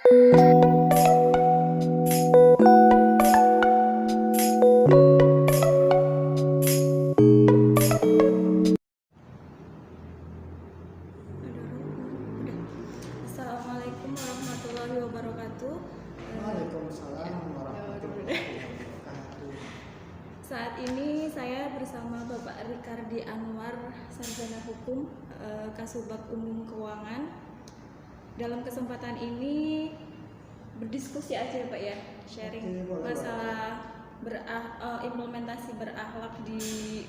Assalamualaikum warahmatullahi wabarakatuh. Waalaikumsalam warahmatullahi wabarakatuh. Saat ini saya bersama Bapak Ricardi Anwar, Sarjana Hukum, Kasubag Umum Keuangan. Dalam kesempatan ini berdiskusi aja Pak ya, sharing masalah implementasi berakhlak di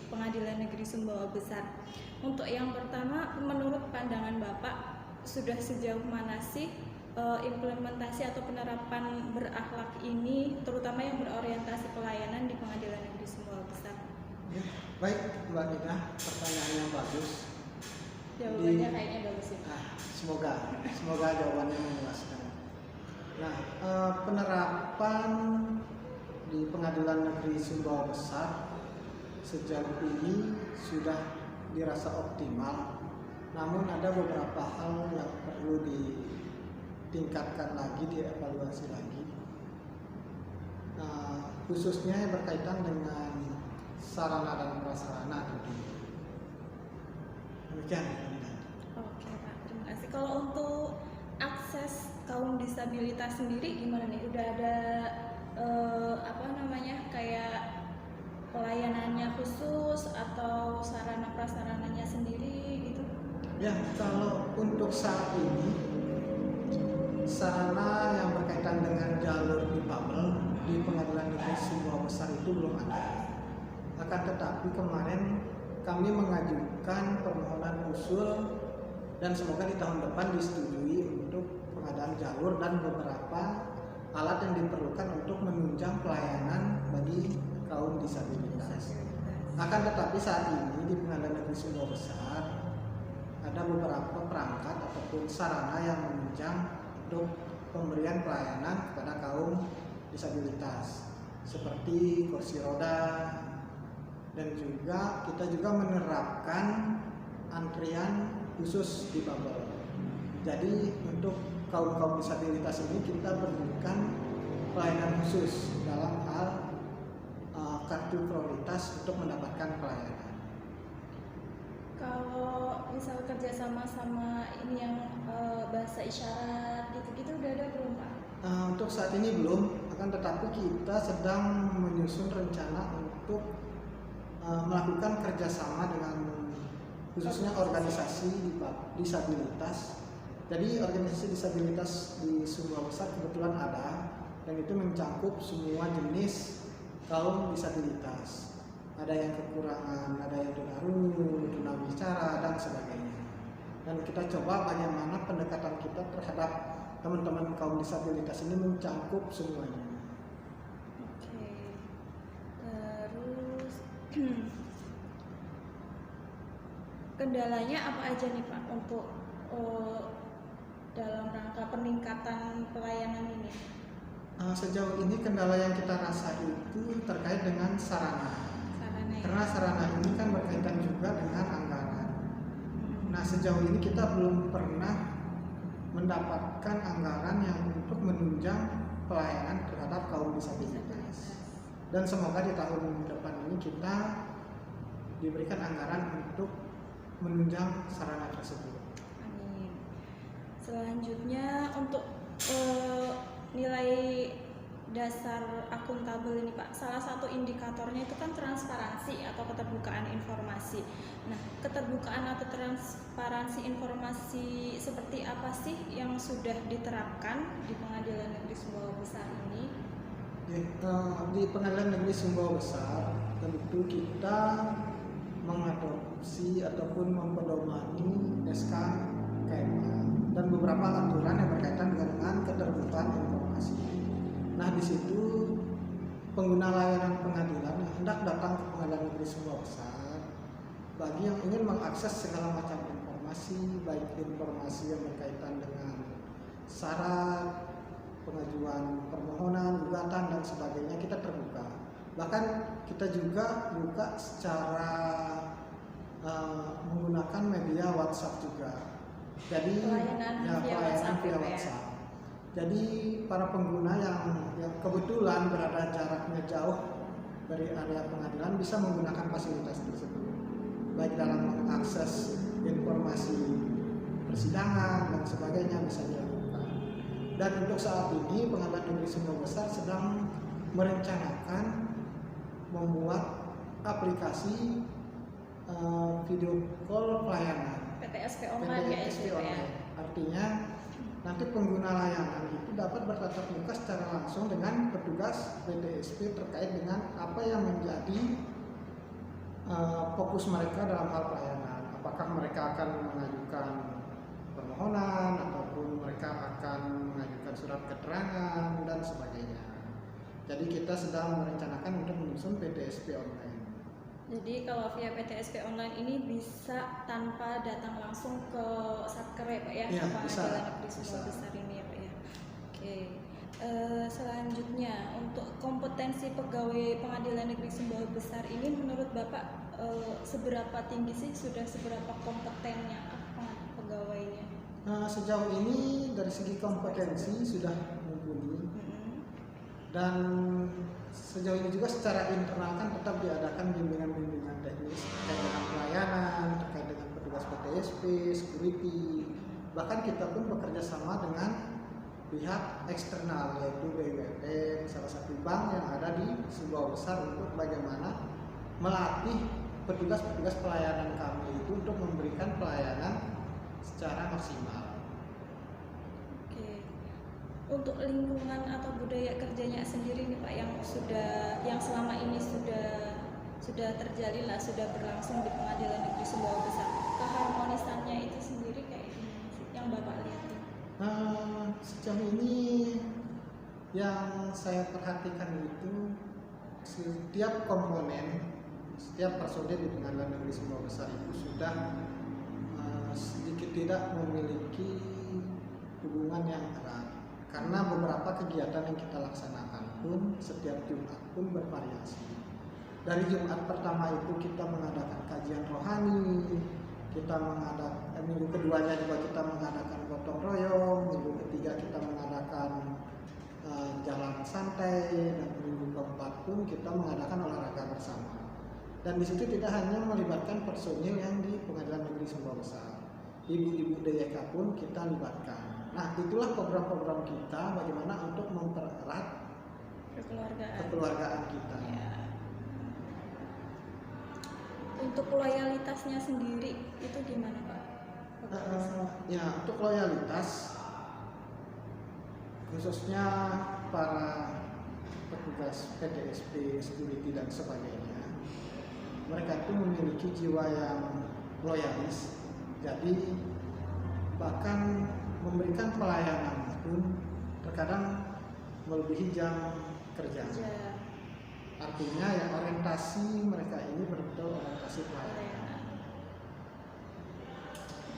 Pengadilan Negeri Sumbawa Besar. Untuk yang pertama, menurut pandangan Bapak, sudah sejauh mana sih implementasi atau penerapan berakhlak ini, terutama yang berorientasi pelayanan di Pengadilan Negeri Sumbawa Besar? Ya, baik Mbak Nina, pertanyaan yang bagus. Jawabannya kayaknya bagus ya. Semoga jawabannya memuaskan. Nah, penerapan di Pengadilan Negeri Sumbawa Besar sejauh ini sudah dirasa optimal. Namun ada beberapa hal yang perlu ditingkatkan lagi, dievaluasi lagi. Nah, khususnya yang berkaitan dengan sarana dan prasarana tentunya. Demikian. Oke Pak, terima kasih. Kalau untuk akses kaum disabilitas sendiri gimana nih? Udah ada kayak pelayanannya khusus atau sarana prasarananya sendiri gitu? Ya, kalau untuk saat ini sarana yang berkaitan dengan jalur difabel di Pengadilan Negeri Sumbawa Besar itu belum ada. Akan tetapi kemarin kami mengajukan permohonan usul dan semoga di tahun depan disetujui untuk pengadaan jalur dan beberapa alat yang diperlukan untuk menunjang pelayanan bagi kaum disabilitas. Akan tetapi saat ini di Pengadilan Negeri Sumbawa Besar ada beberapa perangkat ataupun sarana yang menunjang untuk pemberian pelayanan kepada kaum disabilitas seperti kursi roda, dan juga kita menerapkan antrian khusus di difabel. Jadi untuk kaum disabilitas ini kita berikan pelayanan khusus dalam hal kartu prioritas untuk mendapatkan pelayanan. Kalau misal kerjasama sama ini yang bahasa isyarat gitu-gitu udah ada belum Pak? Untuk saat ini belum, akan tetapi kita sedang menyusun rencana untuk melakukan kerjasama dengan khususnya organisasi disabilitas. Jadi organisasi disabilitas di Sumbawa Besar kebetulan ada, dan itu mencakup semua jenis kaum disabilitas. Ada yang kekurangan, ada yang tunarungu, tunawicara, dan sebagainya. Dan kita coba bagaimana pendekatan kita terhadap teman-teman kaum disabilitas ini mencakup semuanya. Oke. Terus kendalanya apa aja nih Pak untuk dalam rangka peningkatan pelayanan ini? Sejauh ini kendala yang kita rasa itu terkait dengan sarana. Karena sarana ini kan berkaitan juga dengan anggaran. Nah, sejauh ini kita belum pernah mendapatkan anggaran yang untuk menunjang pelayanan terhadap kaum disabilitas. Dan semoga di tahun depan ini kita diberikan anggaran untuk menunjang sarana tersebut. Amin. Selanjutnya untuk nilai dasar akuntabel ini Pak, salah satu indikatornya itu kan transparansi atau keterbukaan informasi. Nah, keterbukaan atau transparansi informasi seperti apa sih yang sudah diterapkan di Pengadilan Negeri Sumbawa Besar ini? Di Pengadilan Negeri Sumbawa Besar tentu kita mengadopsi ataupun mempedomani SK KMA dan beberapa aturan yang berkaitan dengan keterbukaan informasi. Nah, di situ pengguna layanan pengadilan yang hendak datang ke Pengadilan Negeri Sumbawa Besar, bagi yang ingin mengakses segala macam informasi, baik informasi yang berkaitan dengan syarat, pengajuan permohonan, gugatan, dan sebagainya, kita terbuka. Bahkan kita juga buka secara menggunakan media WhatsApp juga. Jadi pelayanan via WhatsApp. Jadi para pengguna yang kebetulan berada jaraknya jauh dari area pengadilan bisa menggunakan fasilitas tersebut, baik dalam mengakses informasi persidangan dan sebagainya bisa dilakukan. Dan untuk saat ini Pengadilan Negeri Sumbawa Besar sedang merencanakan membuat aplikasi video call pelayanan PTSP online ya PTSP itu ya. online. Artinya nanti pengguna layanan itu dapat bertatap muka secara langsung dengan petugas PTSP terkait dengan apa yang menjadi fokus mereka dalam hal pelayanan. Apakah mereka akan mengajukan permohonan ataupun mereka akan mengajukan surat keterangan dan sebagainya. Jadi kita sedang merencanakan untuk menyusun PTSP online. Jadi kalau via PTSP online ini bisa tanpa datang langsung ke Satker ya Pak ya, Ya, ke bisa, Pengadilan Negeri Sumbawa bisa. Besar ini ya Pak ya. Oke. Selanjutnya untuk kompetensi pegawai Pengadilan Negeri Sumbawa Besar ini menurut Bapak seberapa tinggi sih, sudah seberapa kompetennya pegawainya? Sejauh ini dari segi kompetensi sudah mumpuni. Dan sejauh ini juga secara internal kan tetap diadakan bimbingan-bimbingan teknis terkait dengan pelayanan, terkait dengan petugas PTSP, security. Bahkan kita pun bekerja sama dengan pihak eksternal yaitu BUMN, salah satu bank yang ada di Sumbawa Besar, untuk bagaimana melatih petugas-petugas pelayanan kami itu untuk memberikan pelayanan secara maksimal. Untuk lingkungan atau budaya kerjanya sendiri nih Pak yang selama ini sudah terjalin lah, sudah berlangsung di Pengadilan Negeri Sumbawa Besar, keharmonisannya itu sendiri kayak gimana sih yang Bapak lihat? Sejauh ini yang saya perhatikan itu setiap komponen, setiap personil di Pengadilan Negeri Sumbawa Besar itu sudah sedikit tidak memiliki hubungan yang erat. Karena beberapa kegiatan yang kita laksanakan pun setiap Jumat pun bervariasi. Dari Jumat pertama itu kita mengadakan kajian rohani, minggu keduanya juga kita mengadakan gotong royong, minggu ketiga kita mengadakan jalan santai, dan minggu keempat pun kita mengadakan olahraga bersama. Dan di situ tidak hanya melibatkan personil yang di Pengadilan Negeri Sumbawa Besar, ibu-ibu DYK pun kita libatkan. Nah, itulah program-program kita bagaimana untuk mempererat kekeluargaan kita. Ya. Untuk loyalitasnya sendiri itu gimana Pak? Ya, untuk loyalitas khususnya para petugas PTSP, security dan sebagainya, mereka itu memiliki jiwa yang loyalis. Jadi bahkan memberikan pelayanan pun terkadang melebihi jam kerja. Artinya ya orientasi mereka ini betul-betul orientasi pelayanan.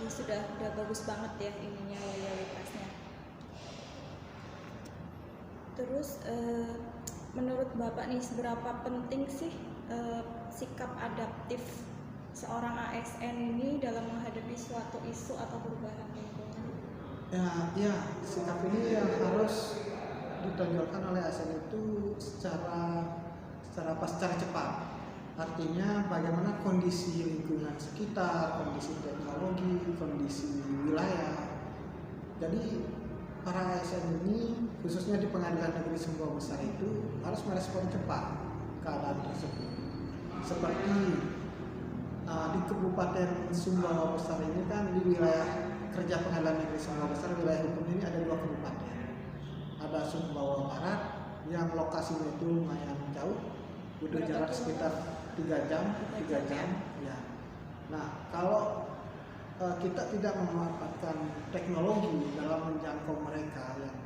Jadi sudah bagus banget ya ininya loyalitasnya. Terus menurut Bapak nih seberapa penting sih sikap adaptif seorang ASN ini dalam menghadapi suatu isu atau perubahan lingkungan? Ya, sikap ini yang harus ditonjolkan oleh ASN itu secara cepat. Artinya bagaimana kondisi lingkungan sekitar, kondisi teknologi, kondisi wilayah. Jadi para ASN ini khususnya di Pengadilan Negeri Sumbawa Besar itu harus merespon cepat keadaan tersebut. Seperti di Kabupaten Sumbawa Besar ini kan di wilayah kerja Pengadilan Negeri Sumbawa Besar, wilayah hukum ini ada 2 kabupaten. Ada Sumbawa Barat yang lokasinya itu lumayan jauh, butuh jarak sekitar 3 jam. Ya. Nah, kalau kita tidak memanfaatkan teknologi dalam menjangkau mereka yang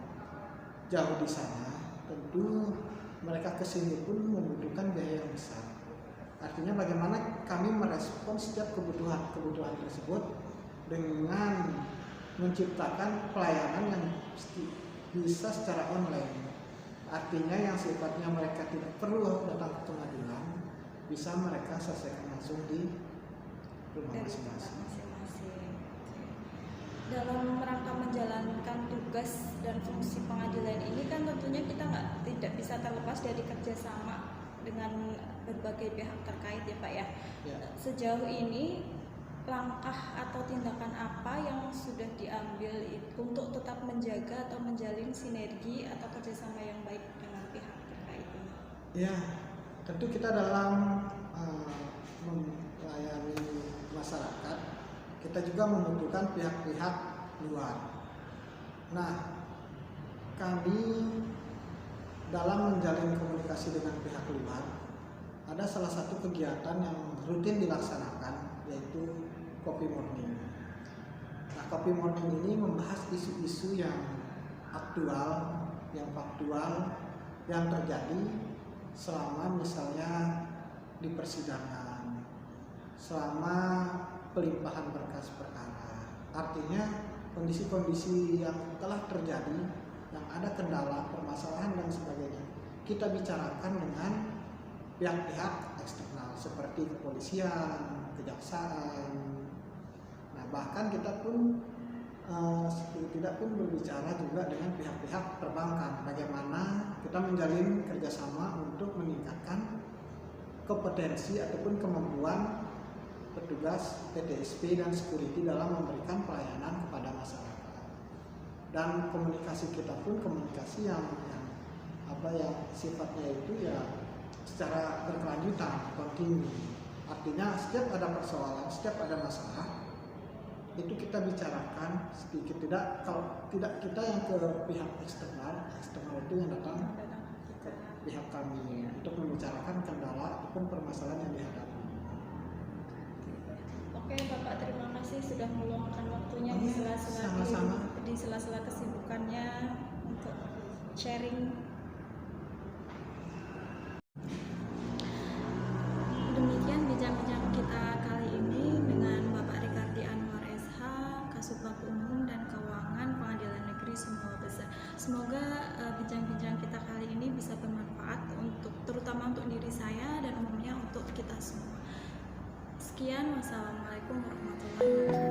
jauh di sana, tentu mereka kesini pun membutuhkan biaya yang besar. Artinya bagaimana kami merespon setiap kebutuhan tersebut dengan menciptakan pelayanan yang bisa secara online. Artinya yang sifatnya mereka tidak perlu datang ke pengadilan, bisa mereka selesaikan langsung di rumah masing-masing. Dalam rangka menjalankan tugas tugas dan fungsi pengadilan ini kan tentunya kita tidak bisa terlepas dari kerjasama dengan berbagai pihak terkait ya Pak ya. Ya. Sejauh ini langkah atau tindakan apa yang sudah diambil untuk tetap menjaga atau menjalin sinergi atau kerjasama yang baik dengan pihak terkait ini? Ya, tentu kita dalam melayani masyarakat, kita juga membutuhkan pihak-pihak luar. Nah, kami dalam menjalin komunikasi dengan pihak luar, ada salah satu kegiatan yang rutin dilaksanakan, yaitu Coffee Morning. Nah, Coffee Morning ini membahas isu-isu yang aktual, yang faktual, yang terjadi selama misalnya di persidangan, selama pelimpahan berkas perkara. Artinya kondisi-kondisi yang telah terjadi, yang ada kendala, permasalahan dan sebagainya, kita bicarakan dengan pihak-pihak eksternal seperti kepolisian, kejaksaan. Nah, bahkan kita pun tidak pun berbicara juga dengan pihak-pihak perbankan, bagaimana kita menjalin kerjasama untuk meningkatkan kompetensi ataupun kemampuan petugas PTSP dan security dalam memberikan pelayanan kepada masyarakat. Dan komunikasi kita pun komunikasi yang sifatnya itu ya secara berkelanjutan, kontinu. Artinya setiap ada persoalan, setiap ada masalah, itu kita bicarakan sedikit, kalau tidak kita yang ke pihak eksternal itu yang datang ke pihak kami untuk membicarakan kendala ataupun permasalahan yang dihadapi. Oke Bapak, terima kasih sudah meluangkan waktunya di sela-sela kesibukannya untuk sharing. Demikian bincang-bincang kita kali ini dengan Bapak Ricardi Anwar SH, Kasubag Umum dan Keuangan Pengadilan Negeri Sumbawa Besar. Semoga bincang-bincang kita kali ini bisa bermanfaat terutama untuk diri saya dan umumnya untuk kita semua. Sekian, wassalamualaikum warahmatullahi wabarakatuh.